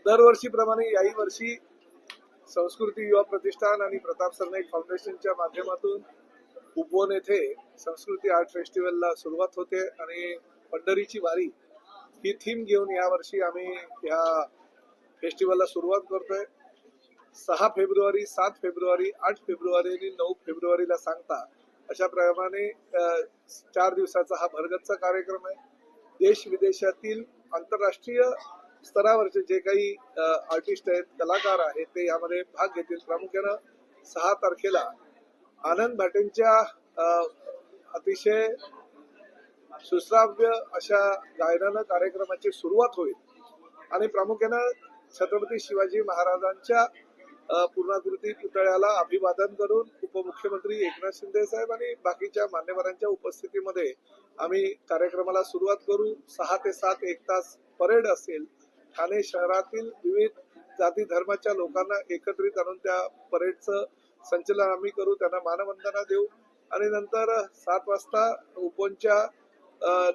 दरवर्षीप्रमाणे याही वर्षी संस्कृती युवा प्रतिष्ठान आणि प्रताप सरनाईक फाउंडेशनच्या माध्यमातून उपवन येथे संस्कृती आर्ट फेस्टिवलला सुरुवात होते आणि पंढरीची वारी ही थीम घेऊन यावर्षी आम्ही ह्या फेस्टिवलला सुरुवात करतोय। 6 फेब्रुवारी, 7 फेब्रुवारी, 8 फेब्रुवारी आणि 9 फेब्रुवारीला सांगता अशा प्रमाणे 4 दिवसाचा हा भरगच्च कार्यक्रम आहे। देश विदेशातील आंतरराष्ट्रीय स्तरावरचे जे काही आर्टिस्ट आहेत, कलाकार आहेत, ते यामध्ये भाग घेतील। प्रामुख्यानं 6 तारखेला आनंद भाटेंच्या अतिशय सुश्राव्य अशा गायनानं कार्यक्रमाची सुरुवात होईल आणि प्रामुख्यानं छत्रपती शिवाजी महाराजांच्या पूर्णाकृती पुतळ्याला अभिवादन करून उपमुख्यमंत्री एकनाथ शिंदे साहेब आणि बाकीच्या मान्यवरांच्या उपस्थितीमध्ये आम्ही कार्यक्रमाला सुरुवात करू। 6 ते 7 1 तास परेड असेल। ठाणे शहरातील विविध जाती धर्माच्या लोकांना एकत्रित आणून त्या परेडचं संचलन आम्ही करू, त्यांना मानवंदना देऊ आणि नंतर 7 वाजता उपवनच्या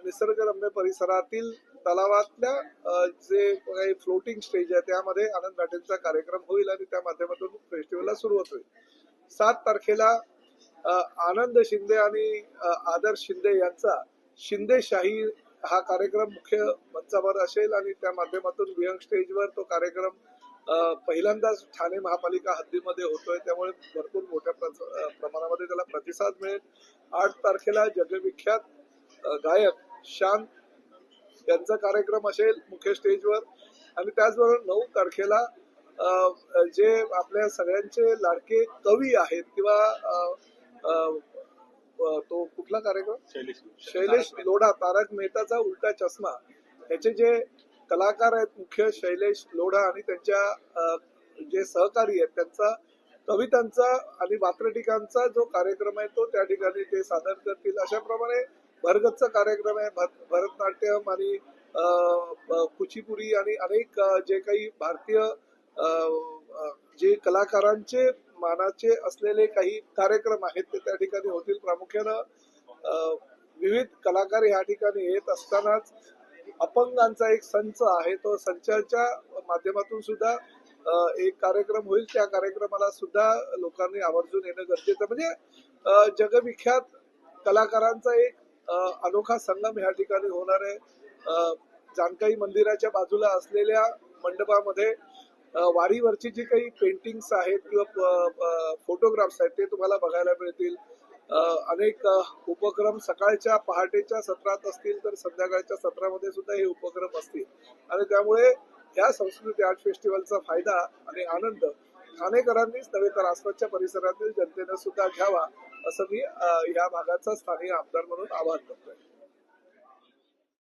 निसर्गरम्य परिसरातील तलावातल्या जे काही फ्लोटिंग स्टेज आहे त्यामध्ये आनंद भाटेंचा कार्यक्रम होईल आणि त्या माध्यमातून फेस्टिवलला सुरुवात होईल। 7 तारखेला आनंद शिंदे आणि आदर्श शिंदे यांचा शिंदेशाही हा कार्यक्रम मुख्य मंचावर असेल आणि त्या माध्यमातून विहंग स्टेजवर तो कार्यक्रम पहिल्यांदाच ठाणे महापालिका हद्दीमध्ये होतोय, त्यामुळे भरपूर मोठ्या प्रमाणामध्ये त्याला प्रतिसाद मिळेल। 8 तारखेला जगविख्यात गायक शान यांचा कार्यक्रम असेल मुख्य स्टेजवर आणि त्याचबरोबर 9 तारखेला जे आपल्या सगळ्यांचे लाडके कवी आहेत किंवा तो कुठला कार्यक्रम शैलेश लोढा, तारक मेहताचा उलटा चष्मा, याचे जे कलाकार आहेत मुख्य शैलेश लोढा आणि त्यांच्या जे सहकारी आहेत त्यांचा कवितांचा आणि वात्रटिकांचा जो कार्यक्रम आहे तो त्या ठिकाणी ते सादर करतील। अशा प्रमाणे भरगच्च कार्यक्रम आहे। भरतनाट्यम आणि कुचिपुडी आणि अनेक जे काही भारतीय जे कलाकारांचे मानाचे असलेले काही कार्यक्रम आहेत ते त्या ठिकाणी होतील। प्रामुख्यानं विविध कलाकार या ठिकाणी येत असतानाच अपंगांचा एक संच आहे, तो संचाच्या माध्यमातून सुद्धा एक कार्यक्रम होईल। त्या कार्यक्रमाला सुद्धा लोकांनी आवर्जून येणं गरजेचं, म्हणजे जगविख्यात कलाकारांचा एक अनोखा संगम या ठिकाणी होणार आहे। जानकाई मंदिराच्या बाजूला असलेल्या मंडपामध्ये वारीवरची जी काही पेंटिंग्स आहेत किंवा फोटोग्राफ्स आहेत ते तुम्हाला बघायला मिळतील। अनेक उपक्रम सकाळच्या पहाटेच्या सत्रात असतील तर संध्याकाळच्या सत्रामध्ये सुद्धा हे उपक्रम असतील आणि त्यामुळे या संस्कृती आर्ट फेस्टिवलचा फायदा आणि आनंद ठाणेकरांनीच नव्हे तर आसपासच्या परिसरातील जनतेनं सुद्धा घ्यावा असं मी या भागाचा स्थानिक आमदार म्हणून आवाहन करतो।